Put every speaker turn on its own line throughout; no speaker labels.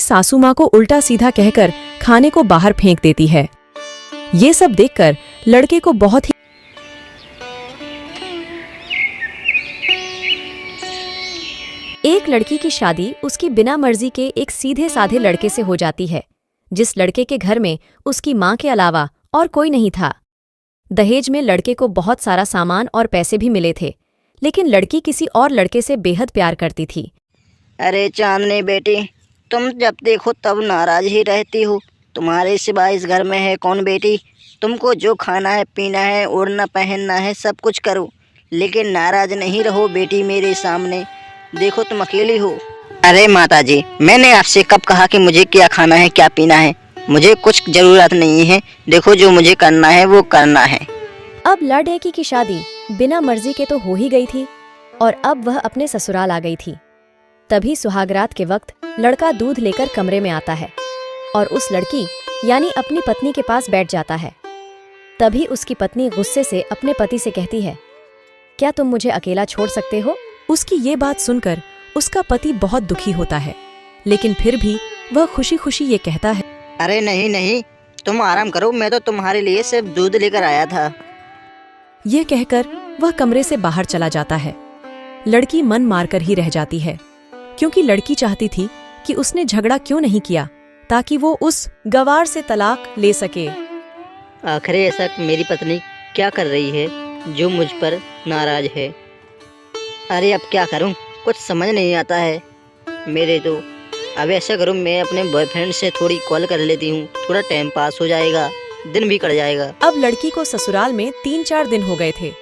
सासू माँ को उल्टा सीधा कहकर खाने को बाहर फेंक देती है। ये सब देखकर लड़के को बहुत ही एक लड़की की शादी उसकी बिना मर्जी के एक सीधे साधे लड़के से हो जाती है, जिस लड़के के घर में उसकी माँ के अलावा और कोई नहीं था। दहेज में लड़के को बहुत सारा सामान और पैसे भी मिले थे, लेकिन लड़की किसी और लड़के से बेहद प्यार करती थी।
अरे चांदनी बेटी, तुम जब देखो तब नाराज ही रहती हो। तुम्हारे सिवा इस घर में है कौन बेटी? तुमको जो खाना है, पीना है, ओढ़ना पहनना है, सब कुछ करो, लेकिन नाराज नहीं रहो बेटी मेरे सामने। देखो तुम अकेली हो। अरे माताजी, मैंने आपसे कब कहा कि मुझे क्या खाना है, क्या पीना है? मुझे कुछ ज़रूरत नहीं है। देखो जो मुझे करना है वो करना है।
अब लड़की की शादी बिना मर्जी के तो हो ही गई थी और अब वह अपने ससुराल आ गई थी। तभी सुहागरात के वक्त लड़का दूध लेकर कमरे में आता है और उस लड़की यानी अपनी पत्नी के पास बैठ जाता है। तभी उसकी पत्नी गुस्से से अपने पति से कहती है, क्या तुम मुझे अकेला छोड़ सकते हो? उसकी ये बात सुनकर उसका पति बहुत दुखी होता है, लेकिन फिर भी वह खुशी खुशी ये कहता है,
अरे नहीं नहीं, तुम आराम करो, मैं तो तुम्हारे लिए सिर्फ दूध लेकर आया था।
ये कहकर वह कमरे से बाहर चला जाता है। लड़की मन मारकर ही रह जाती है, क्योंकि लड़की चाहती थी कि उसने झगड़ा क्यों नहीं किया ताकि वो उस गवार से तलाक ले सके।
आखिर ऐसा मेरी पत्नी क्या कर रही है जो मुझ पर नाराज है? अरे अब क्या करूं, कुछ समझ नहीं आता है मेरे तो। अब ऐसा करूं, मैं अपने बॉयफ्रेंड से थोड़ी कॉल कर लेती हूं, थोड़ा टाइम पास हो जाएगा, दिन भी कट जाएगा।
अब लड़की को ससुराल में 3-4 दिन हो गए थे,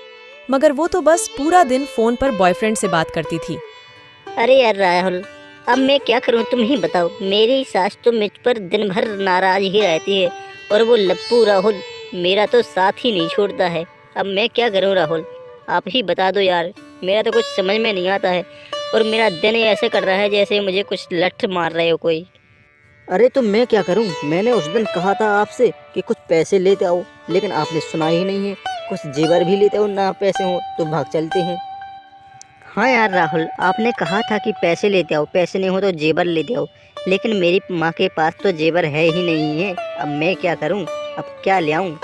मगर वो तो बस पूरा दिन फोन पर बॉयफ्रेंड से बात करती थी।
अरे यार राहुल, अब मैं क्या करूं, तुम ही बताओ। मेरी सास तो मुझ पर दिन भर नाराज ही रहती है और वो लप्पू राहुल मेरा तो साथ ही नहीं छोड़ता है। अब मैं क्या करूं राहुल, आप ही बता दो यार, मेरा तो कुछ समझ में नहीं आता है और मेरा दिन ऐसे कर रहा है जैसे मुझे कुछ लठ मार रहे हो कोई।
अरे तो मैं क्या करूं, मैंने उस दिन कहा था आपसे कि कुछ पैसे लेते आओ, लेकिन आपने सुना ही नहीं है। कुछ जेवर भी लेते हो ना, पैसे हो तो भाग चलते हैं। हाँ यार राहुल, आपने कहा था कि पैसे लेते आओ, पैसे नहीं हो तो जेवर लेते आओ, लेकिन मेरी माँ के पास तो जेवर है ही नहीं है। अब मैं क्या करूं, अब क्या ले आऊं?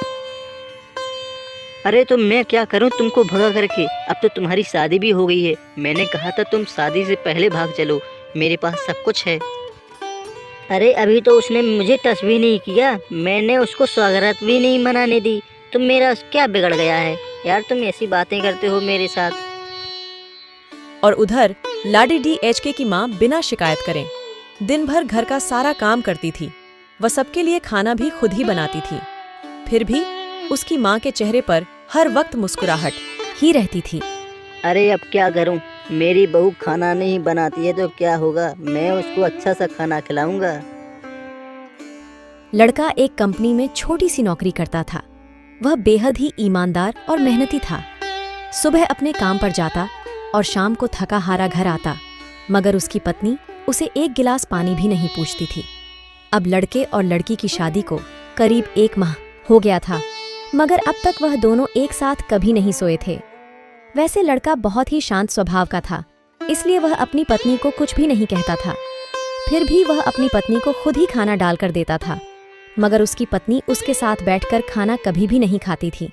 अरे तो मैं क्या करूं तुमको भगा करके? अब तो तुम्हारी शादी भी हो गई है। मैंने कहा था तुम शादी से पहले भाग चलो, मेरे पास सब कुछ है।
अरे अभी तो उसने मुझे टच भी नहीं किया, मैंने उसको स्वागत भी नहीं मनाने दी, तो मेरा क्या बिगड़ गया है यार? तुम ऐसी बातें करते हो मेरे साथ।
और उधर लाडी DHK की माँ बिना शिकायत करें दिन भर घर का सारा काम करती थी। वह सबके लिए खाना भी खुद ही बनाती थी, फिर भी उसकी माँ के चेहरे पर हर वक्त मुस्कुराहट ही रहती थी।
अरे अब क्या करूं, मेरी बहू खाना नहीं बनाती है तो क्या होगा, मैं उसको अच्छा सा खाना खिलाऊंगा।
लड़का एक कंपनी में छोटी सी नौकरी करता था। वह बेहद ही ईमानदार और मेहनती था। सुबह अपने काम पर जाता और शाम को थका हारा घर आता, मगर उसकी पत्नी उसे एक गिलास पानी भी नहीं पूछती थी। अब लड़के और लड़की की शादी को करीब 1 माह हो गया था, मगर अब तक वह दोनों एक साथ कभी नहीं सोए थे। वैसे लड़का बहुत ही शांत स्वभाव का था, इसलिए वह अपनी पत्नी को कुछ भी नहीं कहता था। फिर भी वह अपनी पत्नी को खुद ही खाना डालकर देता था, मगर उसकी पत्नी उसके साथ बैठकर खाना कभी भी नहीं खाती थी।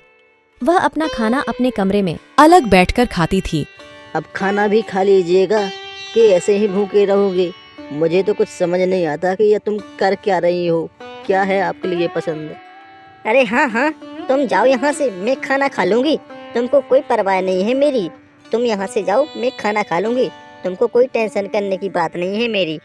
वह अपना खाना अपने कमरे में अलग बैठकर खाती थी।
अब खाना भी खा लीजिएगा कि ऐसे ही भूखे रहोगे? मुझे तो कुछ समझ नहीं आता कि ये तुम कर क्या रही हो, क्या है आपके लिए पसंद?
अरे हाँ हाँ, तुम जाओ यहाँ से, मैं खाना खा लूँगी, तुमको कोई परवाह नहीं है मेरी। तुम यहाँ से जाओ, मैं खाना खा लूँगी, तुमको कोई टेंशन करने की बात नहीं है मेरी।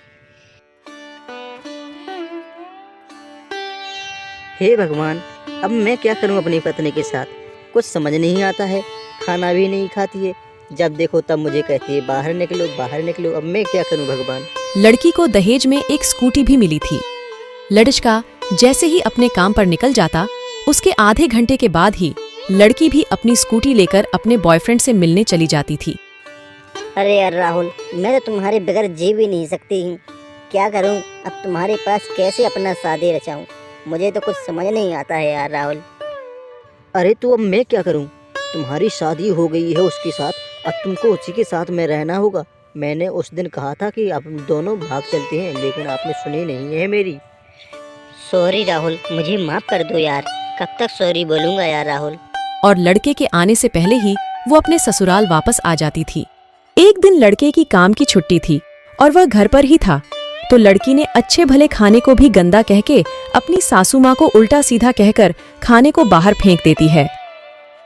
हे भगवान, अब मैं क्या करूं अपनी पत्नी के साथ? कुछ समझ नहीं आता है, खाना भी नहीं खाती है, जब देखो तब मुझे कहती है बाहर निकलो बाहर निकलो। अब मैं क्या करूं भगवान?
लड़की को दहेज में एक स्कूटी भी मिली थी। लड़का जैसे ही अपने काम पर निकल जाता, उसके आधे घंटे के बाद ही लड़की भी अपनी स्कूटी लेकर अपने बॉयफ्रेंड से मिलने चली जाती थी।
अरे यार राहुल, मैं तो तुम्हारे बगैर जी भी नहीं सकती हूँ। क्या करूँ अब, तुम्हारे पास कैसे अपना शादी रचाऊँ? मुझे तो कुछ समझ नहीं आता है यार राहुल।
अरे तो अब मैं क्या करूं? तुम्हारी शादी हो गई है उसके साथ, अब तुमको उसी के साथ में रहना होगा।
मैंने उस दिन कहा था कि आप दोनों भाग चलते हैं, लेकिन आपने सुनी नहीं है मेरी। सॉरी राहुल, मुझे माफ़ कर दो यार। कब तक सॉरी बोलूँगा यार राहुल।
और लड़के के आने से पहले ही वो अपने ससुराल वापस आ जाती थी। एक दिन लड़के की काम की छुट्टी थी और वह घर पर ही था, तो लड़की ने अच्छे भले खाने को भी गंदा कह के अपनी सासू माँ को उल्टा सीधा कहकर खाने को बाहर फेंक देती है।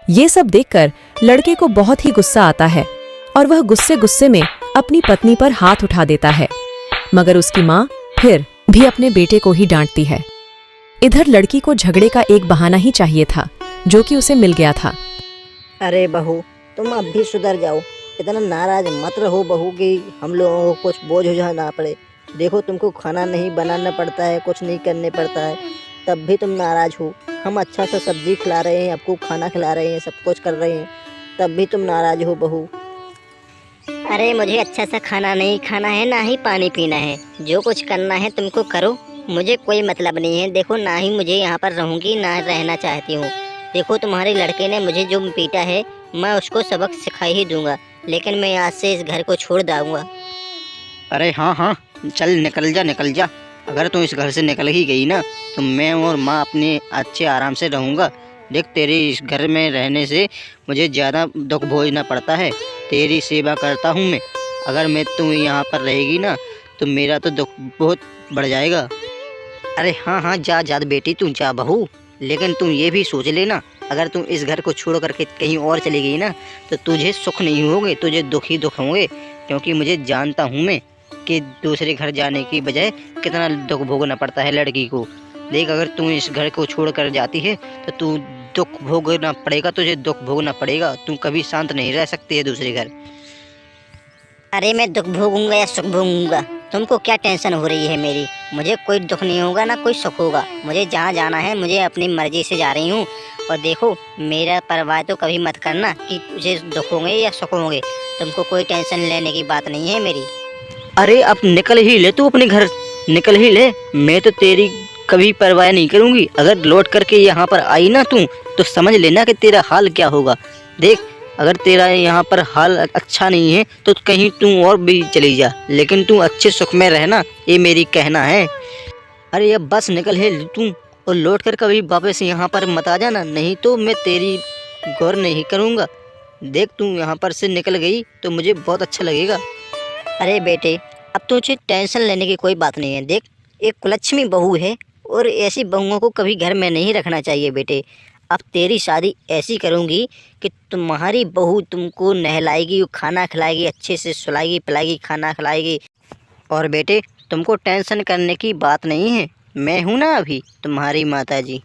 ये सब देखकर लड़के को बहुत ही गुस्सा आता है और वह गुस्से गुस्से में अपनी पत्नी पर हाथ उठा देता है, मगर उसकी माँ फिर भी अपने बेटे को ही डांटती है। इधर लड़की को झगड़े का एक बहाना ही चाहिए था, जो कि उसे मिल गया था।
अरे बहू, तुम अब भी सुधर जाओ, इतना नाराज मत रहो बहू कि हम लोगों को कुछ बोझ उठाना पड़े। देखो तुमको खाना नहीं बनाना पड़ता है, कुछ नहीं करने पड़ता है, तब भी तुम नाराज हो। हम अच्छा सा सब्जी खिला रहे हैं, आपको खाना खिला रहे हैं, सब कुछ कर रहे हैं, तब भी तुम नाराज हो बहू।
अरे मुझे अच्छा सा खाना नहीं खाना है, ना ही पानी पीना है। जो कुछ करना है तुमको करो, मुझे कोई मतलब नहीं है। देखो ना ही मुझे यहाँ पर रहूँगी, ना रहना चाहती हूँ। देखो तुम्हारे लड़के ने मुझे जो पीटा है, मैं उसको सबक सिखा ही दूंगा, लेकिन मैं आज से इस घर को छोड़ दूंगा।
अरे हाँ हाँ, चल निकल जा निकल जा। अगर तू इस घर से निकल ही गई ना, तो मैं और माँ अपने अच्छे आराम से रहूँगा। देख, तेरे इस घर में रहने से मुझे ज़्यादा दुख भोगना पड़ता है। तेरी सेवा करता हूँ मैं। अगर मैं तू यहाँ पर रहेगी ना, तो मेरा तो दुख बहुत बढ़ जाएगा। अरे हाँ हाँ, जा जा बेटी, तू जा बहू, लेकिन तुम ये भी सोच लेना, अगर तुम इस घर को छोड़ करके कहीं और चली गई ना, तो तुझे सुख नहीं होंगे, तुझे दुख ही दुख होंगे। क्योंकि मुझे जानता हूँ मैं कि दूसरे घर जाने की बजाय कितना दुख भोगना पड़ता है लड़की को। देख, अगर तू इस घर को छोड़ कर जाती है तो तू दुख भोगना पड़ेगा, तुझे दुख भोगना पड़ेगा। तू कभी शांत नहीं रह सकती है दूसरे घर।
अरे मैं दुख भोगूंगा या सुख भोगूंगा, तुमको क्या टेंशन हो रही है मेरी? मुझे कोई दुख नहीं होगा ना कोई सुख होगा। मुझे जहाँ जाना है, मुझे अपनी मर्जी से जा रही हूँ। और देखो, मेरा परवाह तो कभी मत करना कि तुझे दुख होंगे या सुख होंगे। तुमको कोई टेंशन लेने की बात नहीं है मेरी।
अरे अब निकल ही ले, तू अपने घर निकल ही ले। मैं तो तेरी कभी परवाह नहीं करूँगी। अगर लौट करके यहाँ पर आई ना तू, तो समझ लेना कि तेरा हाल क्या होगा। देख, अगर तेरा यहाँ पर हाल अच्छा नहीं है तो कहीं तू और भी चली जा, लेकिन तू अच्छे सुख में रहना, ये मेरी कहना है। अरे अब बस निकल है तू, और लौट कर कभी वापस यहाँ पर मत आ जाना, नहीं तो मैं तेरी गौर नहीं करूँगा। देख, तू यहाँ पर से निकल गई तो मुझे बहुत अच्छा लगेगा।
अरे बेटे, अब तुझे टेंशन लेने की कोई बात नहीं है। देख, एक कुलक्ष्मी बहू है और ऐसी बहुओं को कभी घर में नहीं रखना चाहिए बेटे। अब तेरी शादी ऐसी करूँगी कि तुम्हारी बहू तुमको नहलाएगी, खाना खिलाएगी, अच्छे से सुलाएगी पिलाएगी, खाना खिलाएगी।
और बेटे, तुमको टेंशन करने की बात नहीं है, मैं हूँ ना अभी तुम्हारी माताजी।